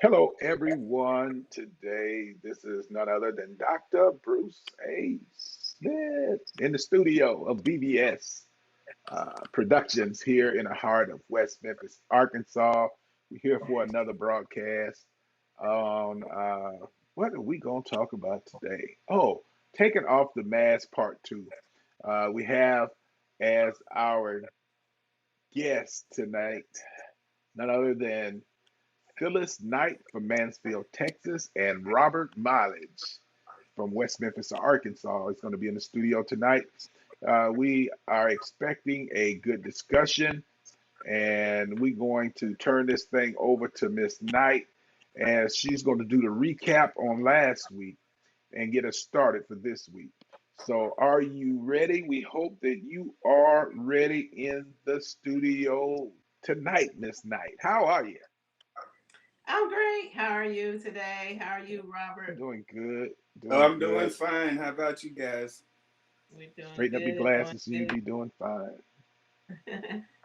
Hello, everyone. Today, this is none other than Dr. Bruce A. Smith in the studio of BBS Productions here in the heart of West Memphis, Arkansas. We're here for another broadcast on what are we going to talk about today? Oh, taking off the mask part two. We have as our guest tonight none other than Phyllis Knight from Mansfield, Texas, and Robert Mileage from West Memphis, Arkansas is going to be in the studio tonight. We are expecting a good discussion, and we're going to turn this thing over to Miss Knight, as she's going to do the recap on last week and get us started for this week. So, are you ready? We hope that you are ready in the studio tonight, Miss Knight. How are you? I'm great. How are you today? How are you, Robert? Doing good, Oh, doing I'm doing good. fine. How about you guys? We're doing Straighten up your good, doing glasses and you'll good. be doing fine.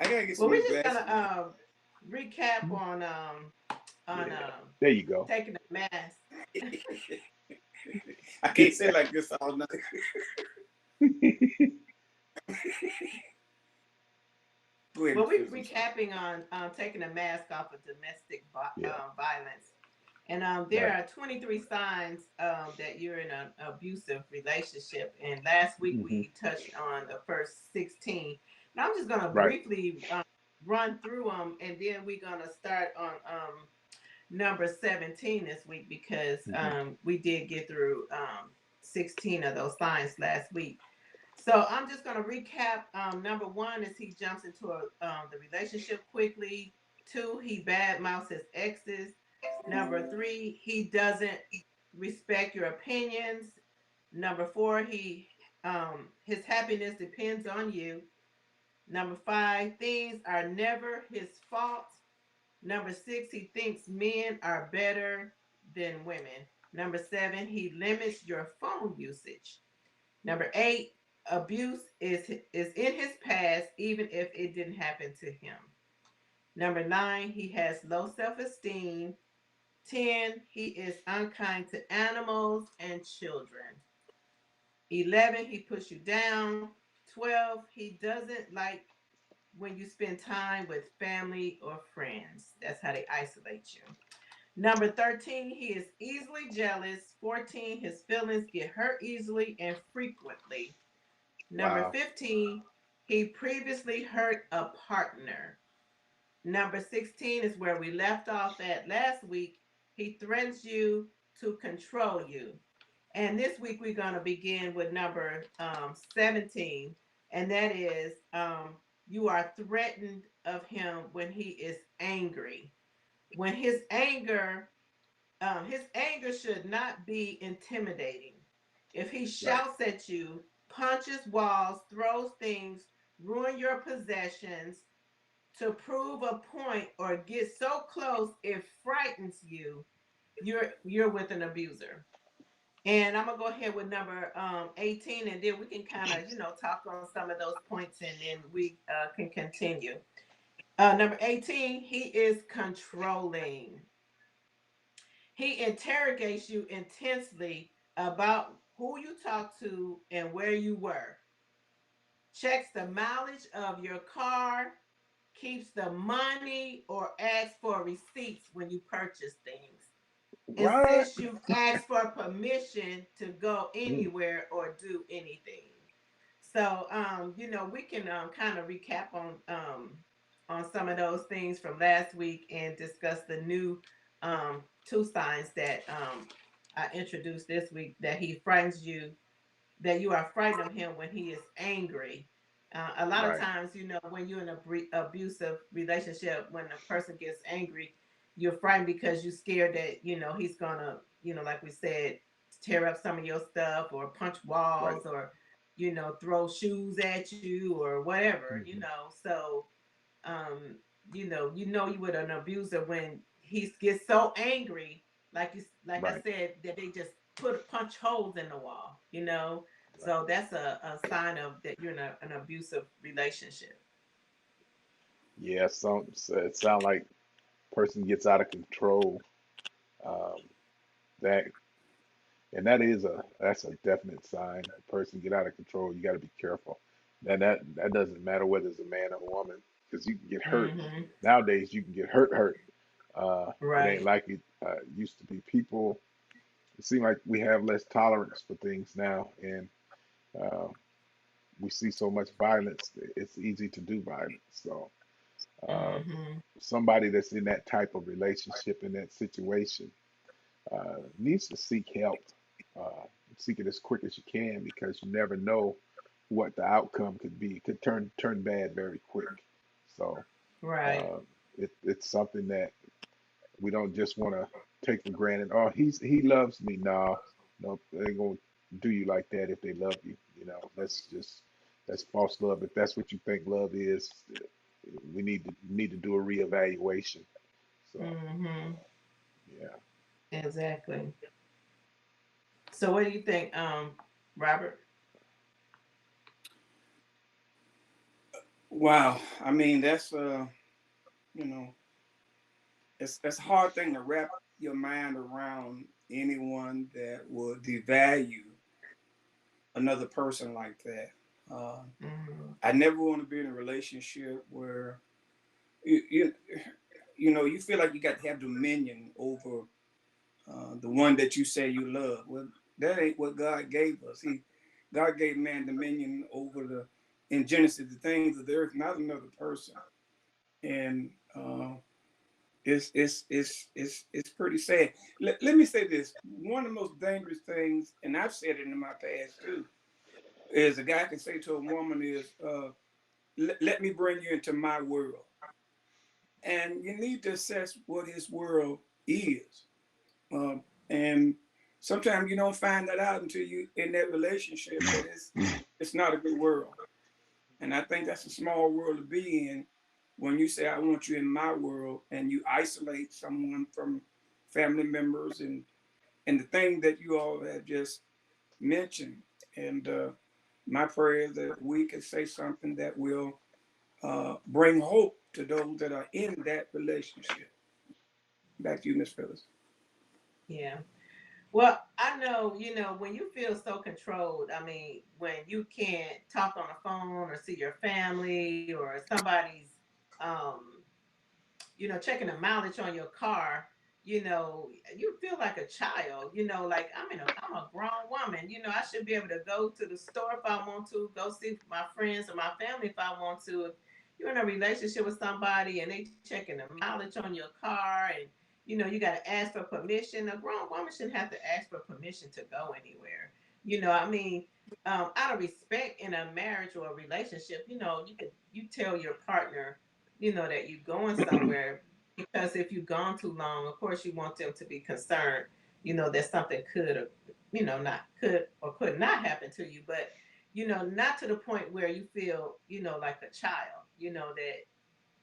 I gotta get Well, some we're new just gonna glasses. recap on Yeah, there you go. taking the mask. I can't say like this all night. Go ahead, Well, we're Chris. I'm sorry. recapping on taking the mask off of domestic Yeah, violence, and there right. are 23 signs that you're in an abusive relationship. And last week Hmm. we touched on the first 16. Now I'm just gonna Right. briefly run through them, and then we're gonna start on number 17 this week because Hmm. we did get through 16 of those signs last week. So I'm just going to recap. Number one is he jumps into the relationship quickly. Two, he badmouths his exes. Number three, he doesn't respect your opinions. Number four, his happiness depends on you. Number five, things are never his fault. Number six, he thinks men are better than women. Number seven, he limits your phone usage. Number eight, abuse is in his past, even if it didn't happen to him. Number nine, he has low self esteem. 10, he is unkind to animals and children. 11, he puts you down. 12, he doesn't like when you spend time with family or friends. That's how they isolate you. Number 13, he is easily jealous. 14, his feelings get hurt easily and frequently. Number Wow. 15, he previously hurt a partner. Number 16 is where we left off at last week. He threatens you to control you. And this week we're going to begin with number 17, and that is you are threatened of him when he is angry. When his anger His anger should not be intimidating. If he Right. shouts at you, punches walls, throws things, ruin your possessions to prove a point, or get so close it frightens you, you're with an abuser. And I'm gonna go ahead with number 18, and then we can kind of talk on some of those points, and then we can continue. Number 18, he is controlling. He interrogates you intensely about who you talked to and where you were, checks the mileage of your car, keeps the money, or asks for receipts when you purchase things, What? insists you ask for permission to go Mm, anywhere or do anything. So, we can kind of recap on some of those things from last week and discuss the new two signs that I introduced this week, that he frightens you, that you are frightened of him when he is angry. A lot of right. times, when you're in an abusive relationship, when a person gets angry, you're frightened because you're scared that he's gonna, like we said, tear up some of your stuff, or punch Right. walls, or throw shoes at you, or whatever. Hmm. So um, you with an abuser when he gets so angry, like I Right. said, that they just put punch holes in the wall. Right. So that's a sign of that you're in an abusive relationship. Yeah. So it sounds like person gets out of control. Um, that and that's a definite sign. A person get out of control. You got to be careful. And that doesn't matter whether it's a man or a woman, because you can get hurt. Mm-hmm. Nowadays, you can get hurt. It ain't Right. like it used to be. People, it seems like we have less tolerance for things now, and uh, we see so much violence. It's easy to do violence. So uh, Mm-hmm. somebody that's in that type of relationship, in that situation, needs to seek help. Uh, Seek it as quick as you can, because you never know what the outcome could be. It could turn bad very quick. So Right. uh, it's something that we don't just want to take for granted. Oh, he loves me. No, no, they ain't gonna do you like that if they love you. That's false love. If that's what you think love is, we need to do a reevaluation. So Mm-hmm. yeah. Exactly. So what do you think, Robert? Wow. I mean, that's you know, it's a hard thing to wrap your mind around, anyone that would devalue another person like that. Uh, Mm-hmm. I never want to be in a relationship where you, you you feel like you got to have dominion over the one that you say you love. Well, that ain't what God gave us. God gave man dominion over the in Genesis the things of the earth, not another person. And it's pretty sad. Let me say this: one of the most dangerous things, and I've said it in my past too, is a guy can say to a woman is, let me bring you into my world. And you need to assess what his world is. And sometimes you don't find that out until you in that relationship that it's not a good world. And I think that's a small world to be in when you say I want you in my world and you isolate someone from family members and the thing that you all have just mentioned. And my prayer is that we can say something that will bring hope to those that are in that relationship. Back to you, Miss Phyllis. Yeah. Well, I know, when you feel so controlled, I mean, when you can't talk on the phone or see your family, or somebody's, um, checking the mileage on your car, you feel like a child, like I'm a grown woman, I should be able to go to the store if I want to, go see my friends or my family if I want to. If you're in a relationship with somebody and they checking the mileage on your car, and you got to ask for permission. A grown woman shouldn't have to ask for permission to go anywhere. I mean, out of respect in a marriage or a relationship, you tell your partner, that you're going somewhere, because if you've gone too long, of course you want them to be concerned, that something could or not could or could not happen to you, but not to the point where you feel, like a child, that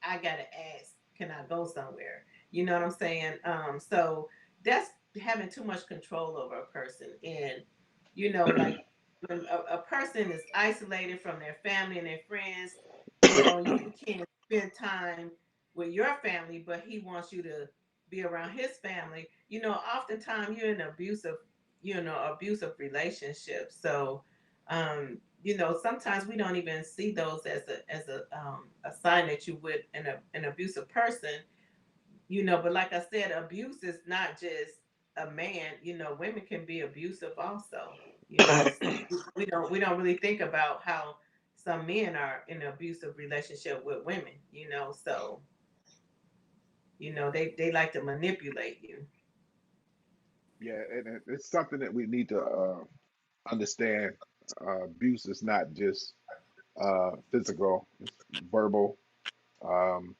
I gotta ask, can I go somewhere? You know what I'm saying? So that's having too much control over a person. And, like when a person is isolated from their family and their friends, you can't spend time with your family, but he wants you to be around his family. Oftentimes you're in abusive relationships. So, sometimes we don't even see those as a sign that you would an abusive person. But like I said, abuse is not just a man. Women can be abusive also. We don't really think about how some men are in an abusive relationship with women. So they like to manipulate you. Yeah, and it's something that we need to understand. Abuse is not just physical; it's verbal. Um,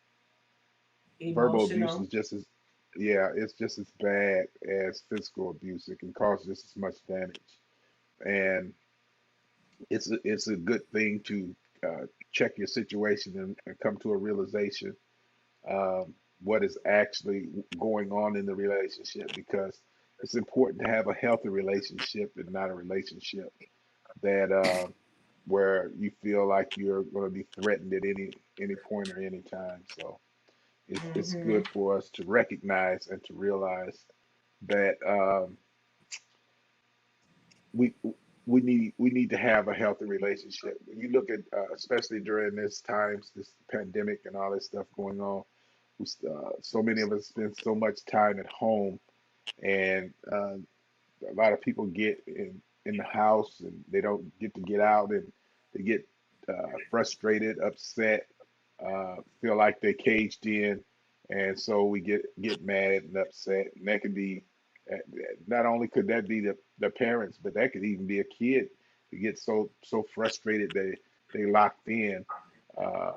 Verbal abuse Emotional. is just as, yeah, it's just as bad as physical abuse. It can cause just as much damage, and it's a good thing to check your situation and come to a realization what is actually going on in the relationship, because it's important to have a healthy relationship and not a relationship that where you feel like you're going to be threatened at any point or any time. So it's Mm-hmm. good for us to recognize and to realize that we we need to have a healthy relationship. When you look at especially during this times, this pandemic and all this stuff going on, so many of us spend so much time at home, and a lot of people get in the house and they don't get to get out, and they get frustrated, upset, feel like they're caged in, and so we get mad and upset, and that could be uh, not only could that be the parents, but that could even be a kid who gets so frustrated they locked in, uh,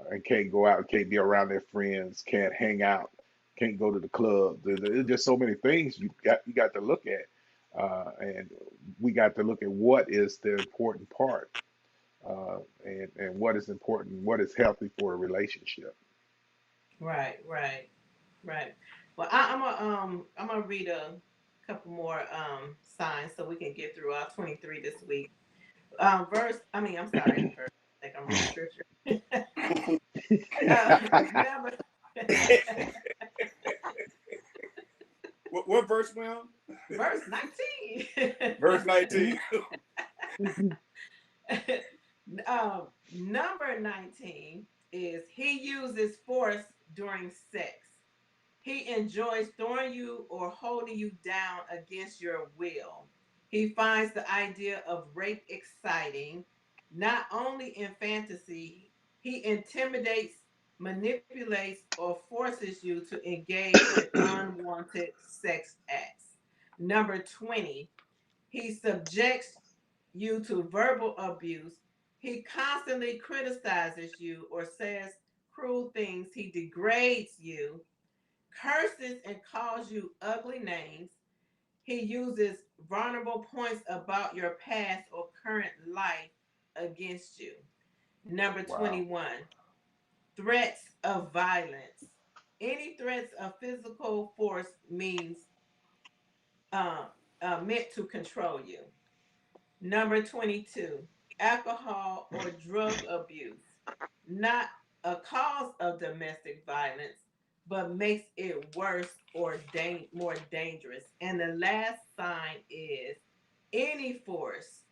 and can't go out, can't be around their friends, can't hang out, can't go to the club. There's just so many things you got to look at, and we got to look at what is the important part, and what is important, what is healthy for a relationship. Right, right, right. Well, I'm gonna read a couple more signs so we can get through our 23 this week. I'm sorry, verse. I think I'm reading scripture. Number What verse, Will? verse 19. Verse 19. Number 19 is he uses force during sex. He enjoys throwing you or holding you down against your will. He finds the idea of rape exciting. Not only in fantasy, he intimidates, manipulates, or forces you to engage in unwanted sex acts. Number 20, he subjects you to verbal abuse. He constantly criticizes you or says cruel things. He degrades you, curses and calls you ugly names. He uses vulnerable points about your past or current life against you. Number Wow. 21, threats of violence. Any threats of physical force means uh, meant to control you. Number 22, alcohol or drug abuse. Not a cause of domestic violence, but makes it worse or more dangerous. And the last sign is any force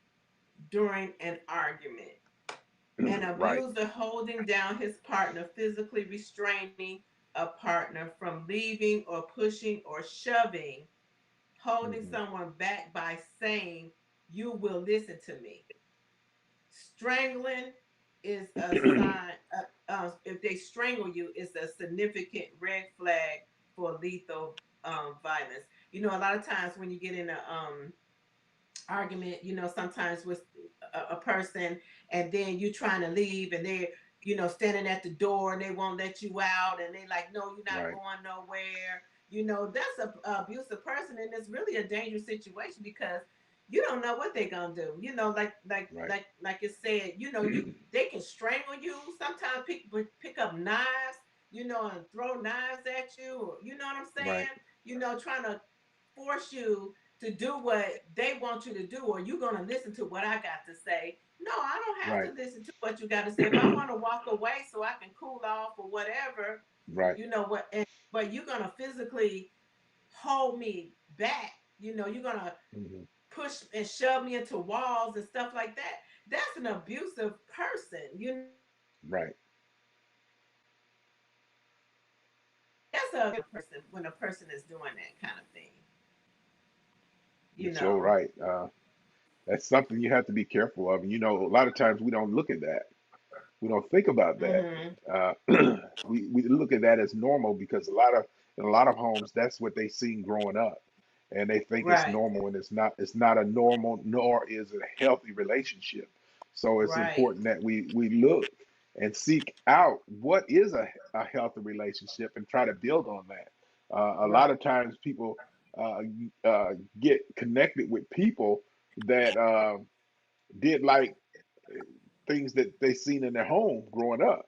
during an argument. An Right. abuser holding down his partner, physically restraining a partner from leaving or pushing or shoving, holding Hmm. someone back by saying, "You will listen to me." Strangling is a sign. If they strangle you, it's a significant red flag for lethal violence. A lot of times when you get in a argument, sometimes with a person, and then you trying to leave, and standing at the door and they won't let you out, and they like, no, you're not Right. going nowhere. That's a abusive person, and it's really a dangerous situation because you don't know what they're gonna do. Like Right. it said, they can strangle you. Sometimes pick up knives, and throw knives at you. Or, you know what I'm saying? Right. Trying to force you to do what they want you to do, or you're gonna listen to what I got to say. No, I don't have Right. to listen to what you got to say. If I want to walk away so I can cool off or whatever, Right. you know what? But you're gonna physically hold me back. You're gonna Hmm. push and shove me into walls and stuff like that. That's an abusive person. Right. That's a person when a person is doing that kind of thing. You You're so know. right. That's something you have to be careful of. And a lot of times we don't look at that. We don't think about that. Mm-hmm. We look at that as normal because in a lot of homes that's what they seen growing up, and they think it's Right. normal, and it's not. It's not a normal, nor is it a healthy relationship. So it's Right. important that we look and seek out what is a healthy relationship and try to build on that. A Right. lot of times people uh, get connected with people that did like things that they seen in their home growing up.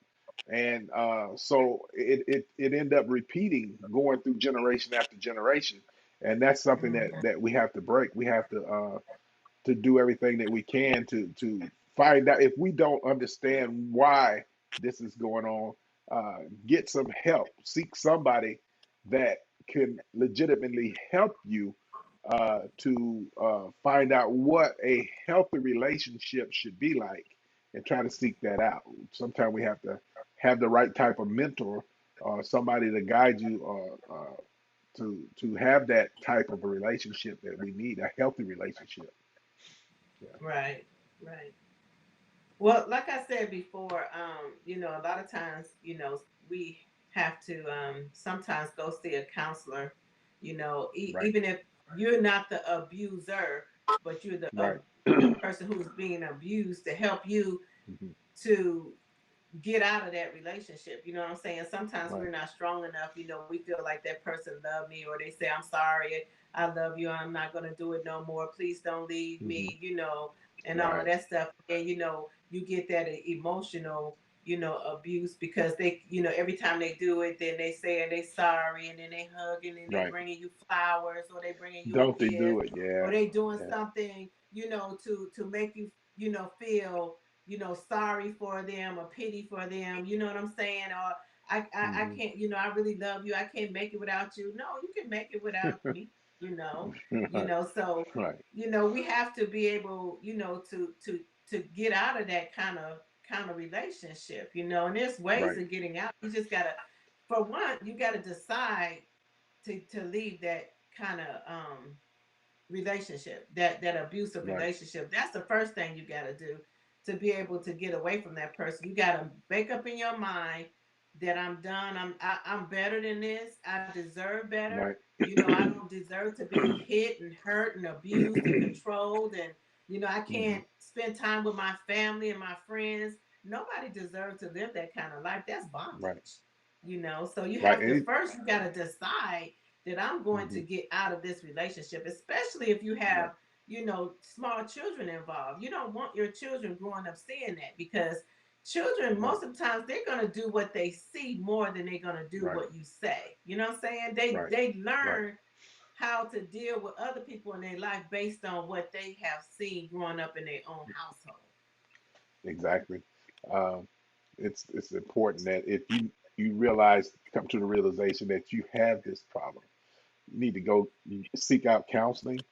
And so it ended up repeating, going through generation after generation. And that's something Mm-hmm. that we have to break. We have to do everything that we can to find out. If we don't understand why this is going on, get some help. Seek somebody that can legitimately help you to find out what a healthy relationship should be like, and try to seek that out. Sometimes we have to have the right type of mentor or somebody to guide you, to have that type of a relationship that we need, a healthy relationship. Yeah. Right. Right. Well, like I said before, a lot of times, we have to sometimes go see a counselor, Right. even if you're not the abuser, but you're Right. the person who's being abused, to help you Mhm. to get out of that relationship. You know what I'm saying? Sometimes Right. we're not strong enough. We feel like that person loved me, or they say, I'm sorry, I love you, I'm not going to do it no more. Please don't leave Hmm. me, and all of Right. that stuff. And, you get that emotional, abuse because they, every time they do it, then they say, and they sorry, and then they hug, and then they Right. bringing you flowers, or they bringing you a Don't they do gift, it? Yeah. or they doing Yeah. something, to make you, feel sorry for them or pity for them. You know what I'm saying? Or I Hmm. can't, I really love you. I can't make it without you. No, you can make it without me. Right. So Right. we have to be able, to get out of that kind of relationship. And there's ways Right. of getting out. You just gotta, for one, you gotta decide to leave that kind of relationship, that abusive Right. relationship. That's the first thing you got to do to be able to get away from that person. You got to make up in your mind that I'm done. I'm better than this. I deserve better. Right. I don't deserve to be hit and hurt and abused and controlled, and I Hmm. can't spend time with my family and my friends. Nobody deserves to live that kind of life. That's Right. bondage. So you Right. have to first, you got to decide that I'm going to Hmm. get out of this relationship, especially if you have, Right. small children involved. You don't want your children growing up seeing that, because children, Right. most of the times, they're going to do what they see more than they're going to do Right. what you say. You know what I'm saying? They, Right. they Right. learn how to deal with other people in their life based on what they have seen growing up in their own household. Exactly. Um, it's important that if you realize, come to the realization that you have this problem, you need to go seek out counseling,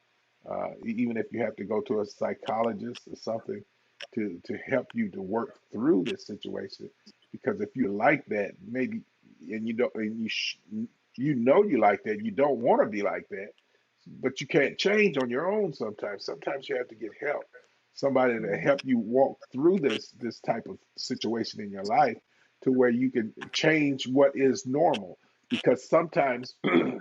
even if you have to go to a psychologist or something to help you to work through this situation. Because if you're like that, maybe, and you don't, and you like that, you don't want to be like that, but you can't change on your own sometimes. Sometimes you have to get help, somebody to Mm-hmm. help you walk through this type of situation in your life to where you can change what is normal. Because sometimes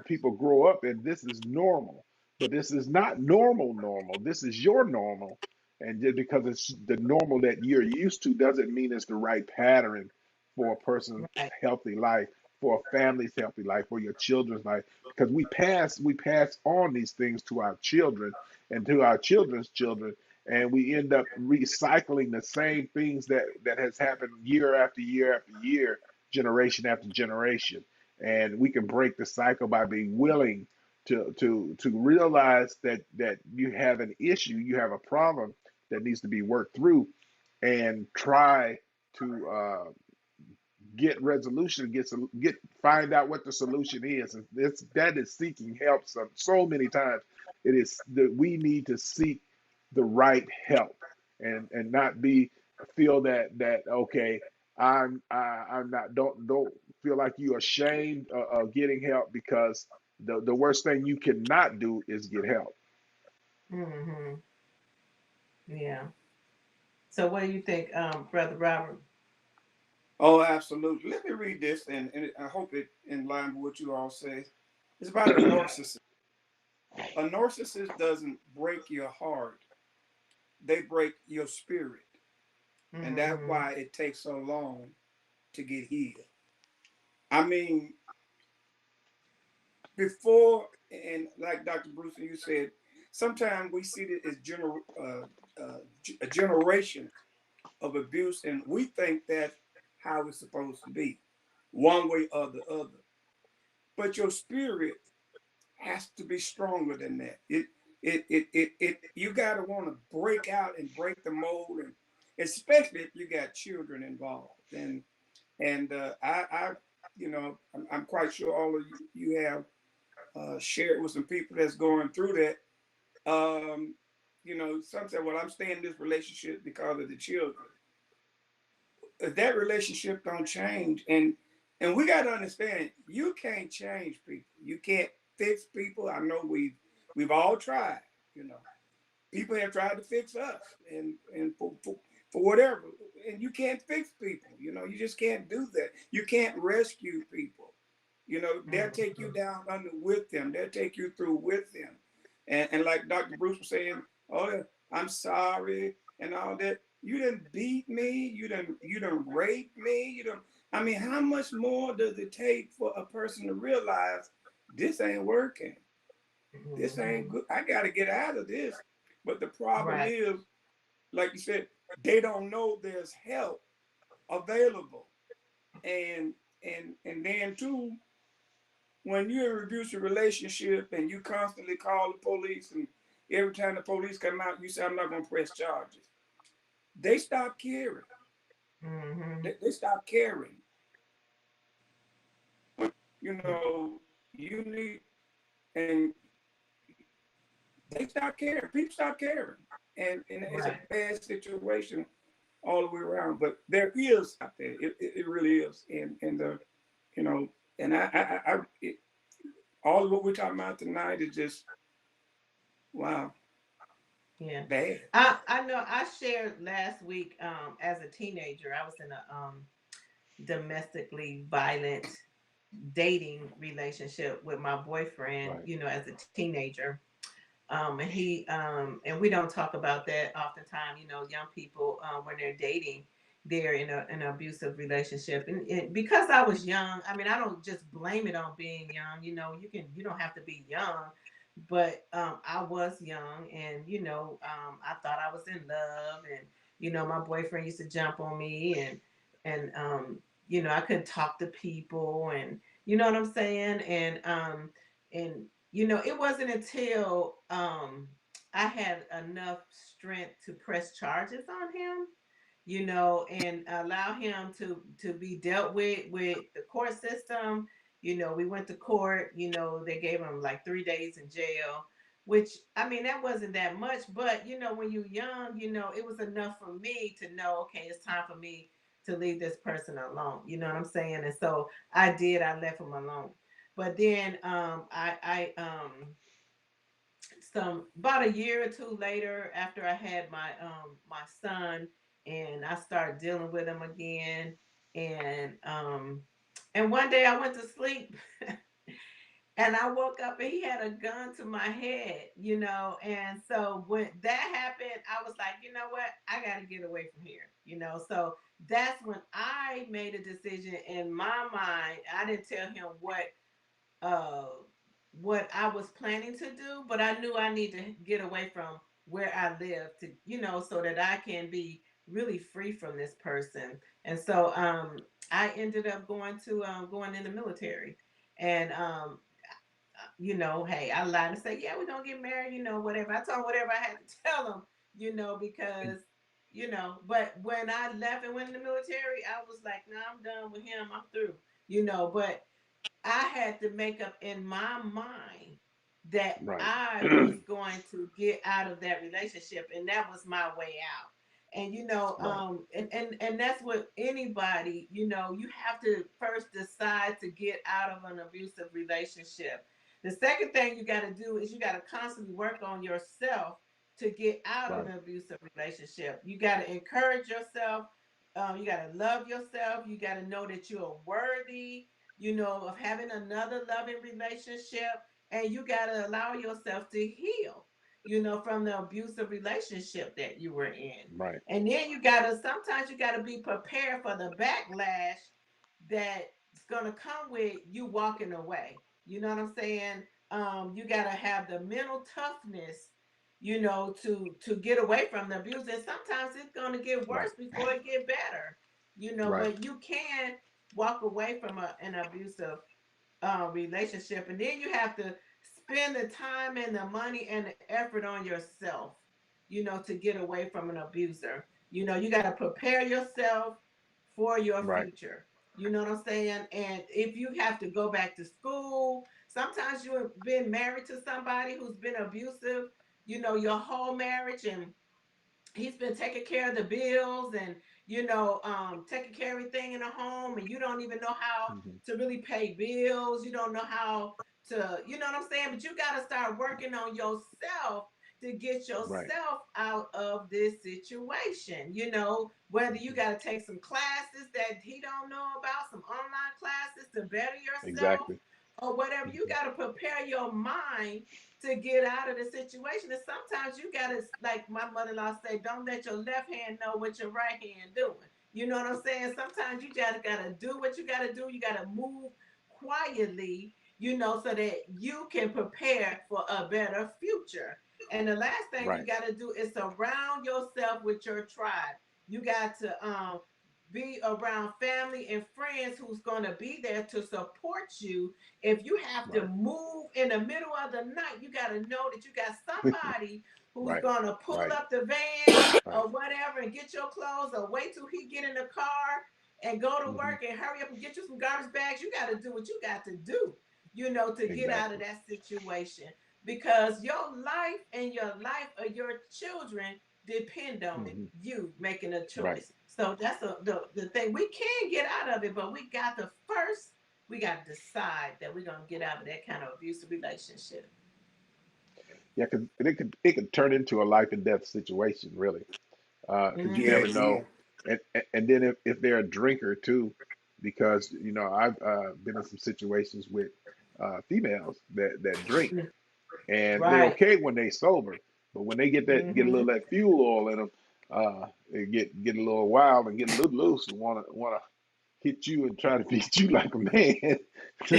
people grow up and this is normal, but this is not normal. This is your normal, And just because it's the normal that you're used to doesn't mean it's the right pattern for a person's Right. healthy life, for a family's healthy life, for your children's life. Because we pass on these things to our children and to our children's children, and we end up recycling the same things that has happened year after year after year, generation after generation. And we can break the cycle by being willing to realize that you have an issue, you have a problem that needs to be worked through, and try to get resolution, get find out what the solution is. And that is seeking help. So many times it is that we need to seek the right help, and not be feel that okay, I'm not, don't feel like you're ashamed of getting help, because the worst thing you cannot do is get help. Mm-hmm. Yeah. So what do you think, Brother Robert? Oh, absolutely. Let me read this, and I hope it in line with what you all say. It's about a narcissist. A narcissist doesn't break your heart; they break your spirit, and that's Mm-hmm. why it takes so long to get healed. I mean, before and like Dr. Bruce and you said, sometimes we see it as a generation of abuse, and we think that's how it's supposed to be, one way or the other. But your spirit has to be stronger than that. You gotta want to break out and break the mold, and especially if you got children involved. And I'm quite sure all of you have shared with some people that's going through that. Um, some say, "Well, I'm staying in this relationship because of the children." If that relationship don't change, and we got to understand, you can't change people. You can't fix people. I know we've all tried. You know, people have tried to fix us, and for whatever, and you can't fix people. You just can't do that. You can't rescue people. They'll take you Mm-hmm. down under with them. They'll take you through with them. And like Dr. Bruce was saying, oh, I'm sorry and all that. You didn't beat me. You didn't rape me. You don't. I mean, how much more does it take for a person to realize this ain't working? This ain't Mm-hmm. good. I got to get out of this. But the problem Right. is, like you said, they don't know there's help available. And then too, when you're in an abusive relationship and you constantly call the police, and every time the police come out, you say, I'm not going to press charges. They stop caring. Mm-hmm. They stop caring. You need, and they stop caring. People stop caring. And it's a Right. bad situation all the way around. But there is out there. It really is. You know, and all of what we're talking about tonight is just, wow, Yeah. bad. I know I shared last week, as a teenager, I was in a domestically violent dating relationship with my boyfriend, Right. as a teenager. And we don't talk about that oftentimes. Young people, when they're dating, they're in an abusive relationship, and because I was young, I mean, I don't just blame it on being young. You don't have to be young, but I was young, and I thought I was in love, and my boyfriend used to jump on me, and I couldn't talk to people, and you know what I'm saying, and it wasn't until I had enough strength to press charges on him, and allow him to be dealt with the court system. We went to court. They gave him like 3 days in jail, which, I mean, that wasn't that much, but when you're young, it was enough for me to know, okay, it's time for me to leave this person alone. You know what I'm saying? And so I did. I left him alone. But then some about a year or two later, after I had my son, and I started dealing with him again, and one day I went to sleep And I woke up and he had a gun to my head, you know. And so when that happened, I was like, you know what? I got to get away from here, you know. So that's when I made a decision in my mind. I didn't tell him uh what I was planning to do, but I knew I need to get away from where I live to, you know, so that I can be really free from this person. And so I ended up going in the military. And you know, hey, I lied and say, yeah, we're gonna get married, you know, whatever. I told him whatever I had to tell him, you know, because, you know, but when I left and went in the military, I was like, nah, I'm done with him. I'm through, you know, but I had to make up in my mind that Right. I was going to get out of that relationship, and that was my way out. And you know, Right. and that's what anybody, you know, you have to first decide to get out of an abusive relationship. The second thing you got to do is you got to constantly work on yourself to get out of Right. an abusive relationship. You got to encourage yourself. You got to love yourself. You got to know that you're worthy, you know, of having another loving relationship. And you got to allow yourself to heal, you know, from the abusive relationship that you were in. Right. And then you got to, sometimes you got to be prepared for the backlash that's going to come with you walking away. You know what I'm saying? You got to have the mental toughness, you know, to get away from the abuse. And sometimes it's going to get Right. worse before it get better, you know, Right. but you can walk away from an abusive relationship. And then you have to spend the time and the money and the effort on yourself, you know, to get away from an abuser. You know, you got to prepare yourself for your Right. future. You know what I'm saying? And if you have to go back to school, sometimes you've been married to somebody who's been abusive, you know, your whole marriage, and he's been taking care of the bills and, you know, taking care of everything in the home, and you don't even know how Hmm. to really pay bills. You don't know how to, you know what I'm saying? But you got to start working on yourself to get Right. yourself out of this situation. You know, whether you Hmm. got to take some classes that he don't know about, some online classes to better yourself, Exactly. or whatever. You Hmm. got to prepare your mind to get out of the situation. And sometimes you gotta, like my mother-in-law say, don't let your left hand know what your right hand doing. You know what I'm saying? Sometimes you gotta do what you gotta do. You gotta move quietly, you know, so that you can prepare for a better future. And the last thing you Right. gotta do is surround yourself with your tribe. You got to be around family and friends who's gonna be there to support you. If you have to Right. move in the middle of the night, you got to know that you got somebody who's Right. going to pull Right. up the van Right. or whatever and get your clothes, or wait till he get in the car and go to Hmm. work and hurry up and get you some garbage bags. You got to do what you got to do, you know, to get out of Exactly. that situation, because your life and your life of your children depend on it, Hmm. you making a Right. choice. So that's the thing. We can get out of it, but we got to first, we got to decide that we're going to get out of that kind of abusive relationship. Yeah, because it could turn into a life and death situation, really. Because you Mm-hmm. Yeah, never it can. know. And then if they're a drinker too, because I've been in some situations with females that drink, and they're Right. okay when they sober, but when they get a Mm-hmm. little of that fuel oil in them, they get a little wild and get a little loose and wanna hit you and try to beat you like a man.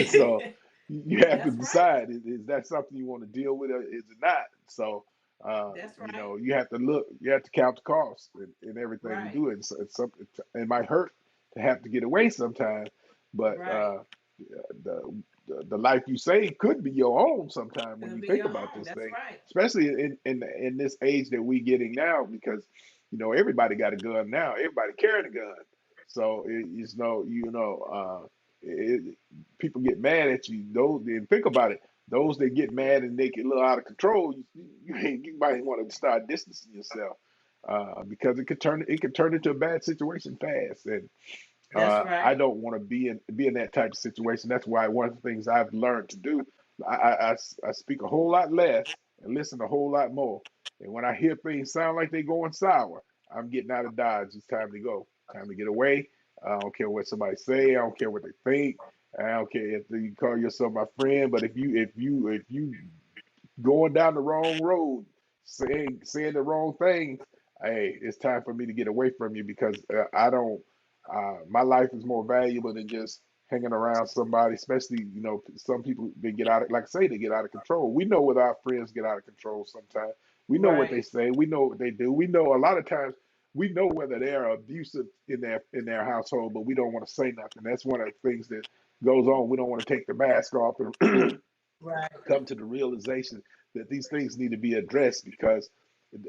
So you have to That's right. decide, is that something you want to deal with, or is it not? So That's right. you have to look, you have to count the costs and everything to Right. do it. So it's something, it might hurt to have to get away sometimes, but Right. the life you save could be your own sometime when It'll you be think your about own. this That's thing, right. especially in this age that we getting now, because everybody got a gun now, everybody carrying a gun. So it's no, it, people get mad at you. Those, and think about it. Those that get mad and they get a little out of control, you might want to start distancing yourself, because it could turn into a bad situation fast. And That's I right. don't want to be in that type of situation. That's why one of the things I've learned to do, I speak a whole lot less and listen a whole lot more. And when I hear things sound like they're going sour, I'm getting out of Dodge. It's time to go. Time to get away. I don't care what somebody say. I don't care what they think. I don't care if you call yourself my friend, but if you going down the wrong road, saying the wrong things, hey, it's time for me to get away from you because I don't. My life is more valuable than just hanging around somebody. Especially, some people they get out of, like I say, they get out of control. We know when our friends get out of control sometimes. We know what they Right. say. We know what they do. We know a lot of times. We know whether they're abusive in their household, but we don't want to say nothing. That's one of the things that goes on. We don't want to take the mask off and Right. come to the realization that these things need to be addressed because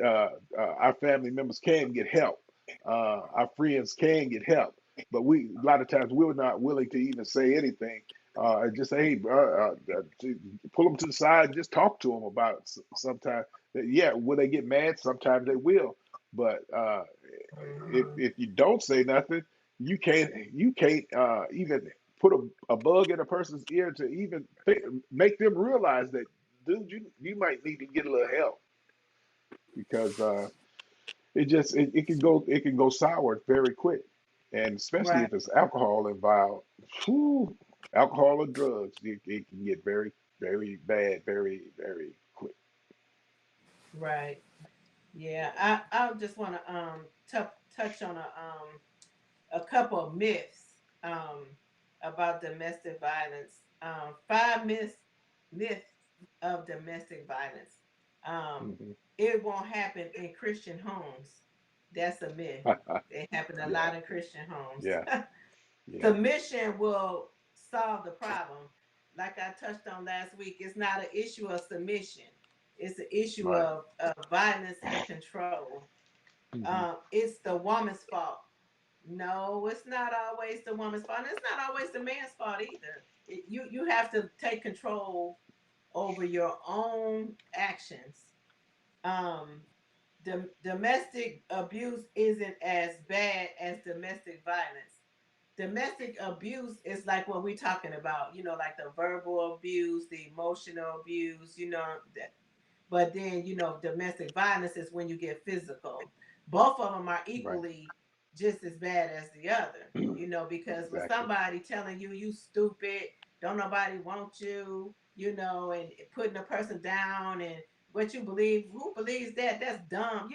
our family members can get help. Our friends can get help, but a lot of times we're not willing to even say anything. And just say, hey, pull them to the side and just talk to them about it. Sometimes, yeah, will they get mad? Sometimes they will. But Hmm. if you don't say nothing, you can't even put a bug in a person's ear to even make them realize that, dude, you might need to get a little help because it can go sour very quick, and especially Right. if it's alcohol involved. Whew, alcohol or drugs, it can get very very bad very very quick. Right. Yeah. I just want to touch on a couple of myths about domestic violence. Five myths of domestic violence. Um, Hmm. it won't happen in Christian homes. That's a myth. They happen a Yeah, lot in Christian homes. yeah, yeah. Submission will solve the problem. Like I touched on last week, it's not an issue of submission. It's an issue Right. of violence and control. Hmm. It's the woman's fault. No, it's not always the woman's fault. And it's not always the man's fault either. You have to take control over your own actions. Um, domestic abuse isn't as bad as domestic violence. Domestic abuse is like what we're talking about, like the verbal abuse, the emotional abuse, that. But then, domestic violence is when you get physical. Both of them are Right. equally just as bad as the other, because with Exactly. somebody telling you, you stupid, don't nobody want you, and putting a person down and what you believe, who believes that? That's dumb.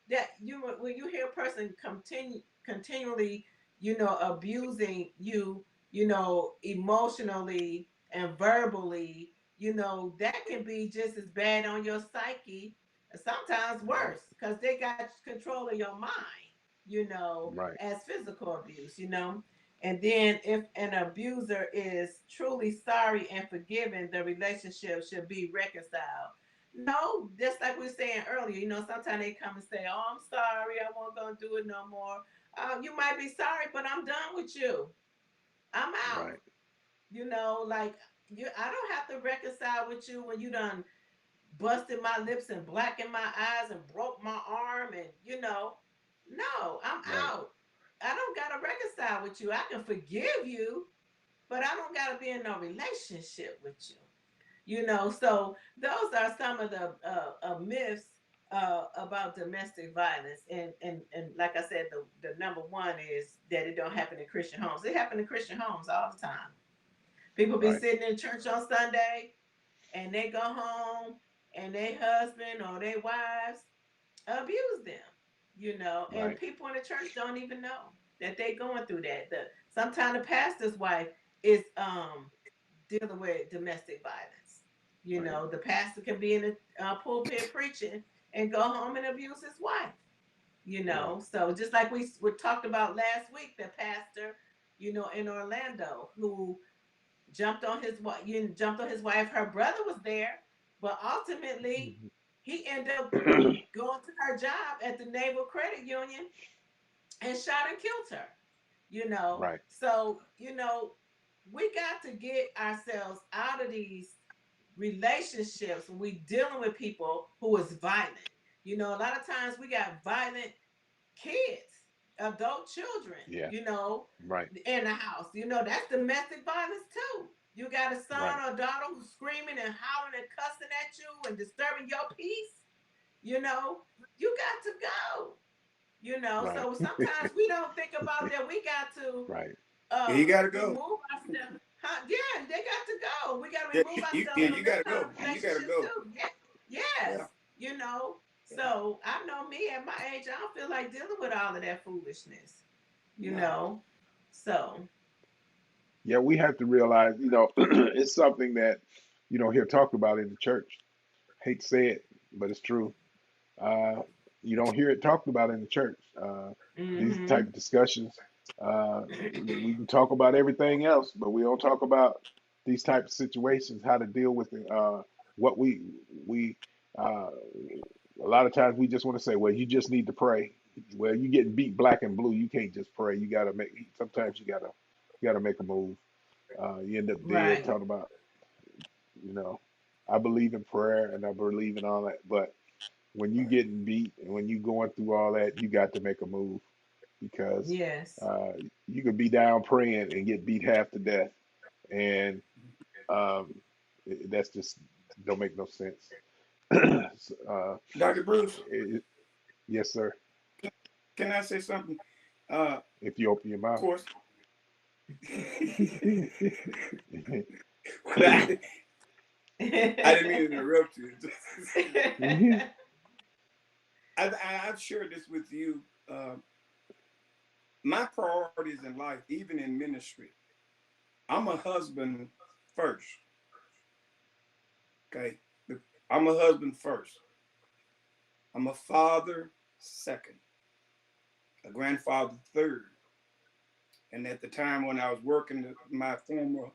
That when you hear a person continually, abusing you, emotionally and verbally, that can be just as bad on your psyche, sometimes Right. worse, because they got control of your mind, Right. as physical abuse. And then if an abuser is truly sorry and forgiven, the relationship should be reconciled. No, just like we were saying earlier, sometimes they come and say, "Oh, I'm sorry, I won't gonna do it no more." You might be sorry, but I'm done with you. I'm out. Right. Like I don't have to reconcile with you when you done busted my lips and blackened my eyes and broke my arm and no, I'm Right. out. I don't gotta reconcile with you. I can forgive you, but I don't gotta be in no relationship with you. So those are some of the myths about domestic violence, and like I said, the number one is that it don't happen in Christian homes. It happen in Christian homes all the time. People be Right. sitting in church on Sunday and they go home and their husband or their wives abuse them, and Right. people in the church don't even know that they going through that. Sometimes the pastor's wife is dealing with domestic violence. Right. The pastor can be in the pulpit preaching and go home and abuse his wife. Yeah. So just like we talked about last week, the pastor, in Orlando who jumped on his wife. Her brother was there, but ultimately Mhm. he ended up going to her job at the Naval Credit Union and shot and killed her. Right. So we got to get ourselves out of these relationships when we dealing with people who is violent. A lot of times we got violent kids, adult children, Yeah. Right. in the house. That's domestic violence too. You got a son Right. or a daughter who's screaming and hollering and cussing at you and disturbing your peace. You know, you got to go. Right. So sometimes we don't think about that. We got to He got to go. remove ourselves. Huh? Yeah, they got to go. We got to Yeah, remove yeah, ourselves from you them gotta kind go. of You gotta relationships go. too. Yeah. Yes. Yeah, You know. yeah. So I know me at my age, I don't feel like dealing with all of that foolishness. You No. know. So Yeah, we have to realize, it's something that you don't hear talked about in the church. Hate to say it, but it's true. Uh, you don't hear it talked about in the church. These type mm-hmm. of discussions, uh, we can talk about everything else, but we don't talk about these type of situations, how to deal with it. What we uh, a lot of times we just want to say, well, you just need to pray. Well, you getting beat black and blue, you can't just pray. You got to make. Sometimes you got to make a move. You end up dead Right. talking about, you know, I believe in prayer and I believe in all that, but when you getting beat and when you going through all that, you got to make a move because Yes. uh, you could be down praying and get beat half to death, and um, that's just don't make no sense. Dr. Bruce, It, yes, sir. can I say something? Of If you open your mouth. course. Well, I didn't mean to interrupt you. I've shared this with you. My priorities in life, even in ministry, I'm a husband first. Okay, I'm a husband first. I'm a father second, a grandfather third. And at the time when I was working at my former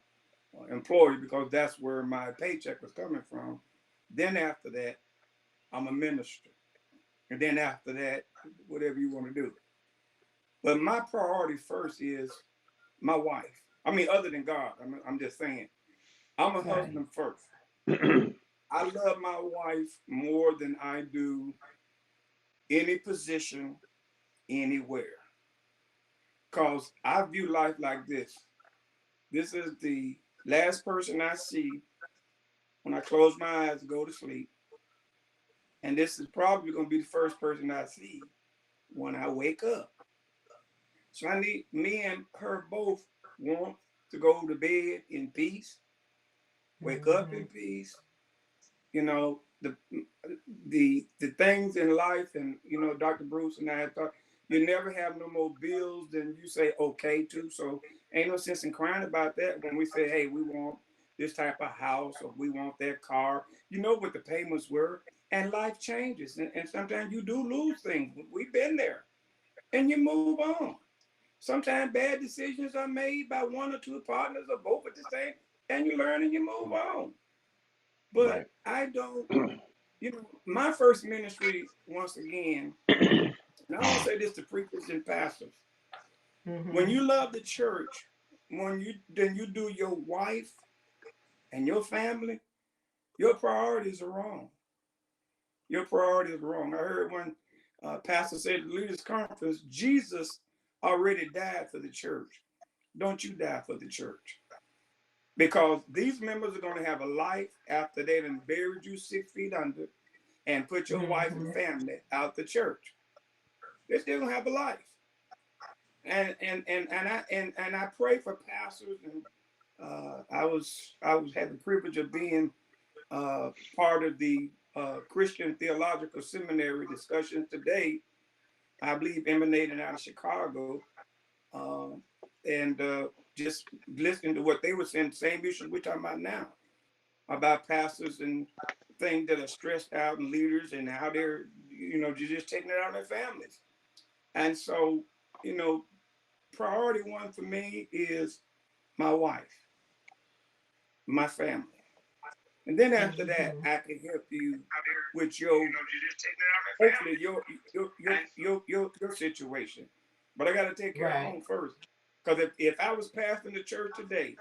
employer, because that's where my paycheck was coming from, then after that, I'm a minister. And then after that, whatever you want to do. But my priority first is my wife. I mean, other than God, I'm just saying, I'm a Right. husband first. I love my wife more than I do any position anywhere. Because I view life like this. This is the last person I see when I close my eyes and go to sleep. And this is probably going to be the first person I see when I wake up. So I need me and her both want to go to bed in peace, wake up Mm-hmm. in peace. You know, the things in life, and Dr. Bruce and I thought you never have no more bills than you say okay to. So ain't no sense in crying about that when we say, hey, we want this type of house or we want that car. You know what the payments were, and life changes, and sometimes you do lose things. We've been there, and you move on. Sometimes bad decisions are made by one or two partners or both at the same, and you learn and you move on. But Right. I don't, my first ministry, once again, and I don't say this to preachers and pastors, when Mm-hmm. you love the church, then you do your wife and your family, your priorities are wrong. Your priorities are wrong. I heard one pastor say at the leaders conference, Jesus already died for the church. Don't you die for the church. Because these members are going to have a life after they done buried you 6 feet under and put your wife and Mm-hmm. family out the church. They're still gonna have a life. And I pray for pastors, and I was had the privilege of being part of the Christian Theological Seminary discussions today. I believe emanating out of Chicago, um, and just listening to what they were saying, same issues we're talking about now, about pastors and things that are stressed out and leaders and how they're just taking it out on their families. And so, you know, priority one for me is my wife, my family. And then after that, Mm-hmm. I can help you with your hopefully your situation. But I gotta take care of Right. home first. Because if I was pastoring the church today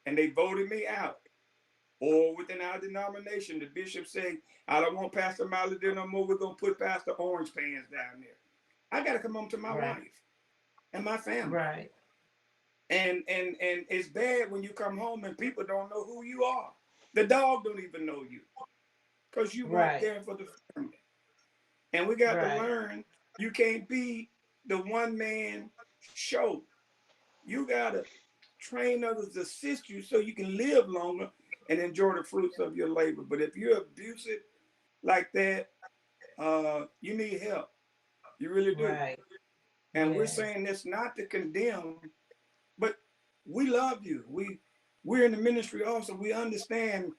and they voted me out, or within our denomination, the bishop said, I don't want Pastor Miley there no more, we're gonna put Pastor Orange Pants down there. I gotta come home to my Right. wife and my family. Right. And it's bad when you come home and people don't know who you are. The dog don't even know you because you weren't Right. there for the family. And we got to Right. learn you can't be the one man show. You gotta train others to assist you so you can live longer and enjoy the fruits of your labor. But if you're abusive like that, you need help. You really do. Right. And we're Yes. saying this not to condemn, but we love you. We're in the ministry also. We understand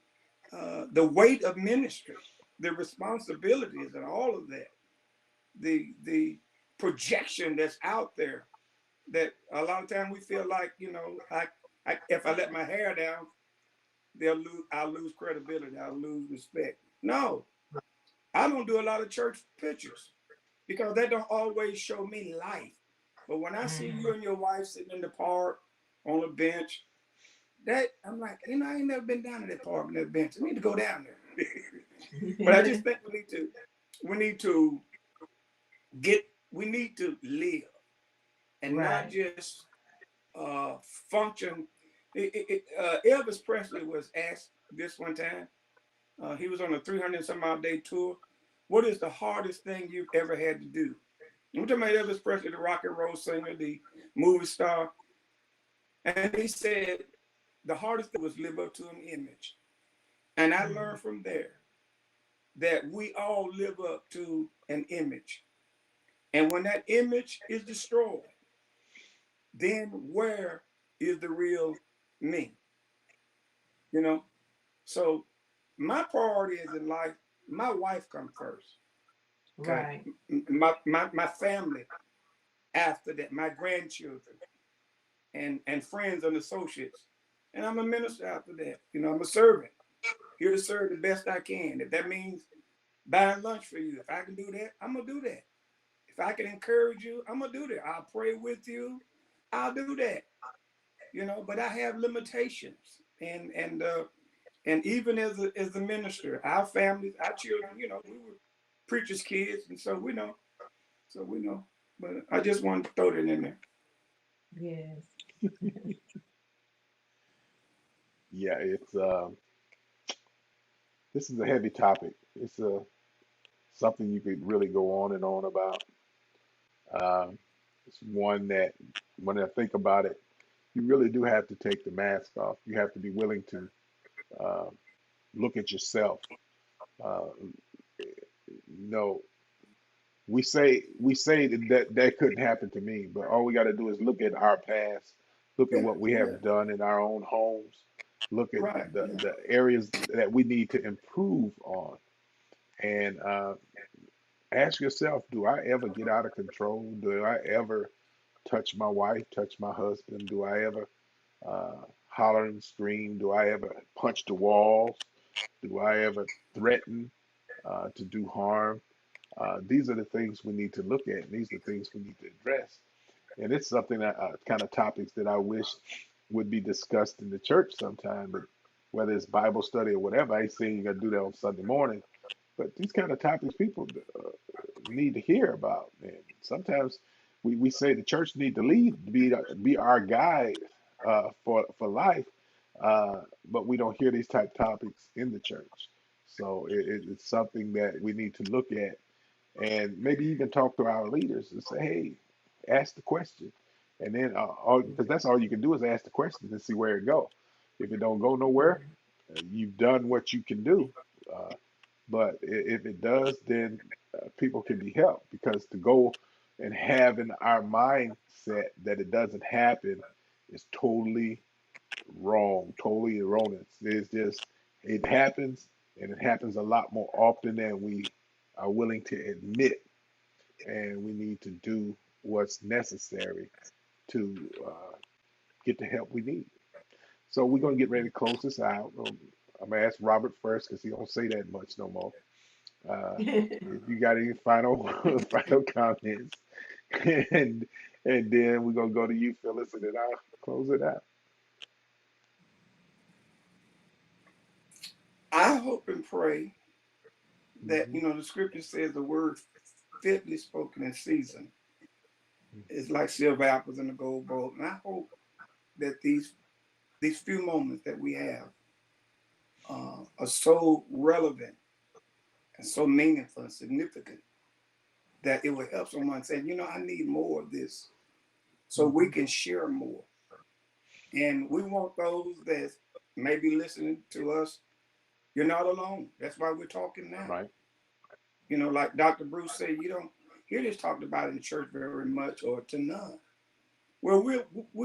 the weight of ministry, the responsibilities, and all of that. The projection that's out there. That a lot of times we feel like, if I let my hair down, I'll lose credibility. I'll lose respect. No, I don't do a lot of church pictures because that don't always show me life. But when I see Mm-hmm. you and your wife sitting in the park on a bench, that I'm like, I ain't never been down to that park and that bench. I need to go down there. But I just think we need to get, we need to live and not Right. just function. Elvis Presley was asked this one time. He was on a 300 some odd day tour. What is the hardest thing you've ever had to do? I'm talking about Elvis Presley, the rock and roll singer, the movie star. And he said the hardest thing was live up to an image. And I Mm-hmm. learned from there that we all live up to an image. And when that image is destroyed, then where is the real me? You know? So my priority is in life, my wife come first. Okay. Right. My family after that, my grandchildren and friends and associates. And I'm a minister after that. I'm a servant, here to serve the best I can. If that means buying lunch for you, if I can do that, I'm gonna do that. If I can encourage you, I'm gonna do that. I'll pray with you. I'll do that. But I have limitations. And even as a minister, our families, our children, we were preachers' kids, and so we know. So we know. But I just wanted to throw that in there. Yes. Yeah, it's this is a heavy topic. It's something you could really go on and on about. Um, it's one that, when I think about it, you really do have to take the mask off. You have to be willing to uh, look at yourself. Uh, you know, we say that couldn't happen to me, but all we got to do is look at our past, look at Yeah, what we yeah. have done in our own homes, look at Right. Yeah. the areas that we need to improve on, and ask yourself, do I ever get out of control? Do I ever touch my wife, touch my husband? Do I ever holler and scream? Do I ever punch the walls? Do I ever threaten to do harm? These are the things we need to look at, and these are the things we need to address. And it's something that kind of topics that I wish would be discussed in the church sometime. But whether it's Bible study or whatever, I ain't saying you got to do that on Sunday morning. But these kind of topics people need to hear about. And sometimes we say the church need to lead, be our guide for life, but we don't hear these type topics in the church. So it's something that we need to look at and maybe even talk to our leaders and say, hey, ask the question. And then, because that's all you can do is ask the question and see where it go. If it don't go nowhere, you've done what you can do. Uh, but if it does, then people can be helped because to go and have in our mindset that it doesn't happen is totally wrong, totally erroneous. It's just, it happens and it happens a lot more often than we are willing to admit. And we need to do what's necessary to get the help we need. So we're going to get ready to close this out. I'm going to ask Robert first because he don't say that much no more. Uh, if you got any final final comments, and and then we're gonna go to you, Phyllis, and then I'll close it out. I hope and pray that Hmm. the scripture says the word fitly spoken in season is like silver apples in a gold bowl. And I hope that these few moments that we have are so relevant and so meaningful and significant that it will help someone say, I need more of this so we Hmm. can share more. And we want those that may be listening to us. You're not alone. That's why we're talking now. Right. You know, like Dr. Bruce said, you don't hear this talked about in church very much or to none. Well, we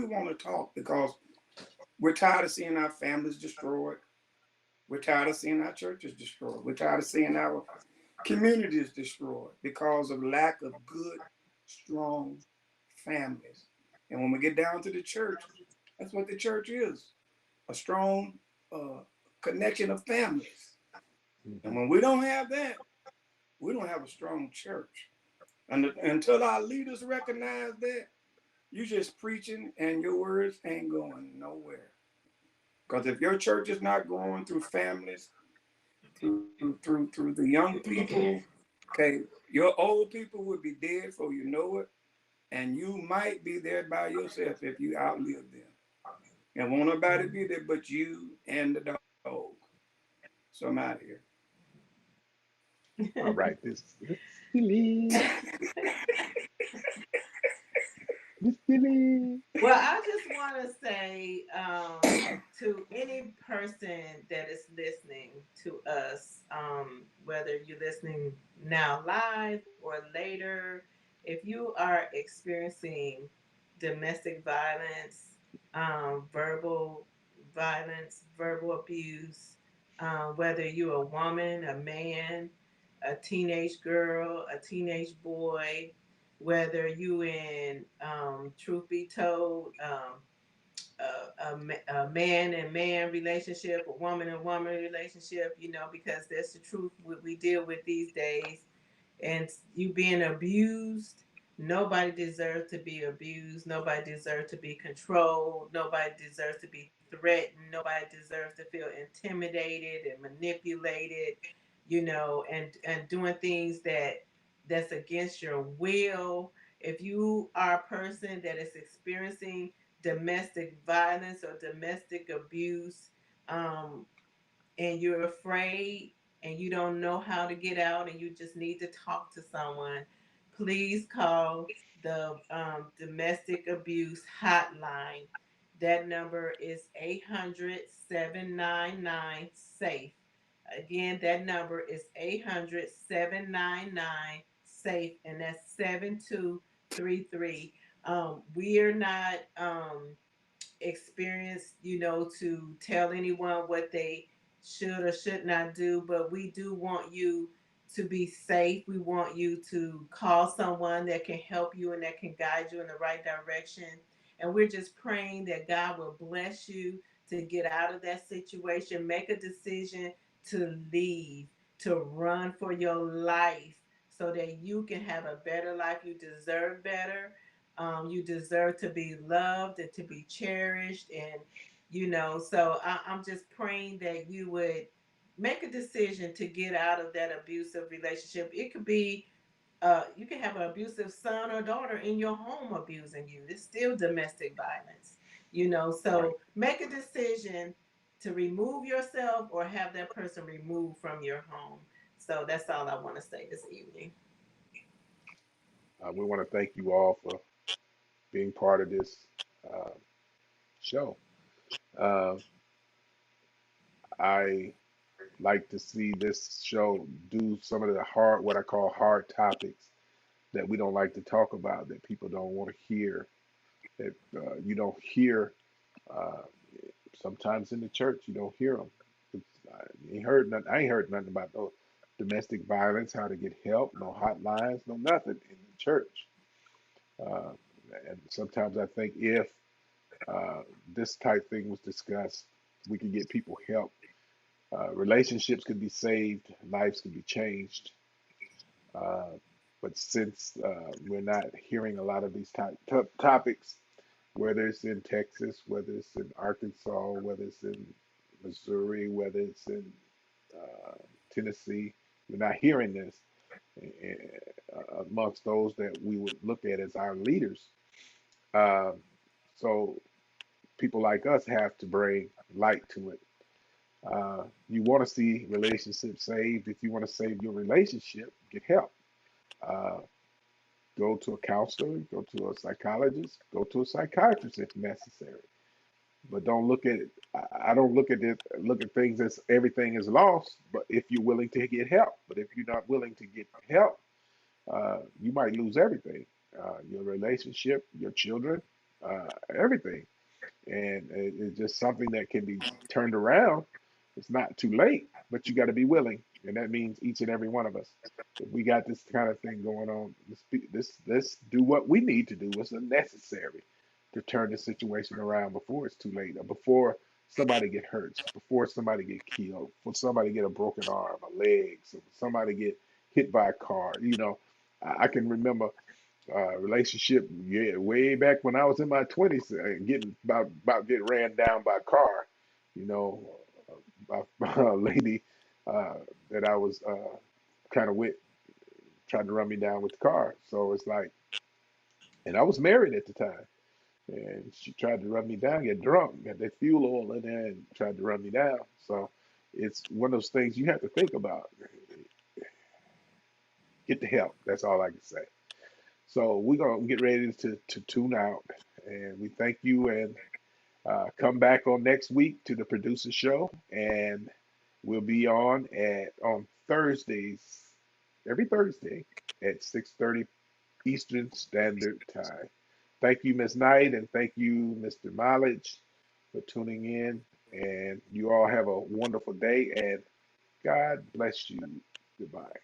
want to talk because we're tired of seeing our families destroyed. We're tired of seeing our churches destroyed. We're tired of seeing our communities destroyed because of lack of good, strong families. And when we get down to the church, that's what the church is, a strong uh, connection of families. And Hmm. when we don't have that, we don't have a strong church. And until our leaders recognize that, you just preaching and your words ain't going nowhere. Because if your church is not growing through families, through the young people, okay, your old people would be dead before you know it, and you might be there by yourself if you outlive them. And won't nobody be there but you and the dog. So I'm out of here. All right. This Billy. This Billy. Well, I just want to say to any person that is listening to us, whether you're listening now live or later, if you are experiencing domestic violence, verbal abuse, whether you're a woman, a man, a teenage girl, a teenage boy, whether you in truth be told a man and man relationship, a woman and woman relationship, because that's the truth we deal with these days. And you being abused, nobody deserves to be abused, nobody deserves to be controlled, nobody deserves to be threatened, nobody deserves to feel intimidated and manipulated, and doing things that's against your will. If you are a person that is experiencing domestic violence or domestic abuse, um, and you're afraid and you don't know how to get out and you just need to talk to someone, please call the domestic abuse hotline. That number is 800-799-SAFE. Again, that number is 800-799-SAFE, and that's 7233. We are not experienced, to tell anyone what they should or should not do, but we do want you to be safe. We want you to call someone that can help you and that can guide you in the right direction. And we're just praying that God will bless you to get out of that situation. Make a decision to leave, to run for your life so that you can have a better life. You deserve better. You deserve to be loved and to be cherished. And, so I'm just praying that you would make a decision to get out of that abusive relationship. It could be, you can have an abusive son or daughter in your home abusing you. It's still domestic violence, Right. so make a decision to remove yourself or have that person removed from your home. So that's all I want to say this evening. We want to thank you all for being part of this uh, show. Uh, I like to see this show do some of the hard, what I call hard topics that we don't like to talk about, that people don't want to hear, that you don't hear. Uh, Sometimes in the church, you don't hear them. I ain't heard nothing about no domestic violence, how to get help, no hotlines, no nothing in the church. Uh, and sometimes I think if uh, this type thing was discussed, we could get people help. Relationships could be saved, lives could be changed. Uh, but since we're not hearing a lot of these topics, whether it's in Texas, whether it's in Arkansas, whether it's in Missouri, whether it's in uh, Tennessee, we're not hearing this amongst those that we would look at as our leaders. Uh, so people like us have to bring light to it. You want to see relationships saved. If you want to save your relationship, get help. Uh, Go to a counselor, go to a psychologist, go to a psychiatrist if necessary. But don't look at I don't look at it look at things as everything is lost. But if you're willing to get help, but if you're not willing to get help, you might lose everything, your relationship, your children, everything. And it's just something that can be turned around. It's not too late, but you got to be willing, and that means each and every one of us. If we got this kind of thing going on, let's do what we need to do. What's necessary to turn the situation around before it's too late, or before somebody get hurt, before somebody get killed, before somebody get a broken arm, a leg, so somebody get hit by a car. I can remember relationship, yeah, way back when I was in my 20s, getting about getting ran down by a car, you know, by a lady that I was kind of with tried to run me down with the car. So it's like, and I was married at the time, and she tried to run me down, get drunk, got that fuel oil in there, and tried to run me down. So it's one of those things you have to think about. Get the help. That's all I can say. So we're gonna get ready to tune out, and we thank you and come back on next week to the producer show, and we'll be on Thursdays, every Thursday at 6:30 Eastern Standard Time. Thank you, Miss Knight, and thank you, Mr. Mileage, for tuning in. And you all have a wonderful day, and God bless you. Goodbye.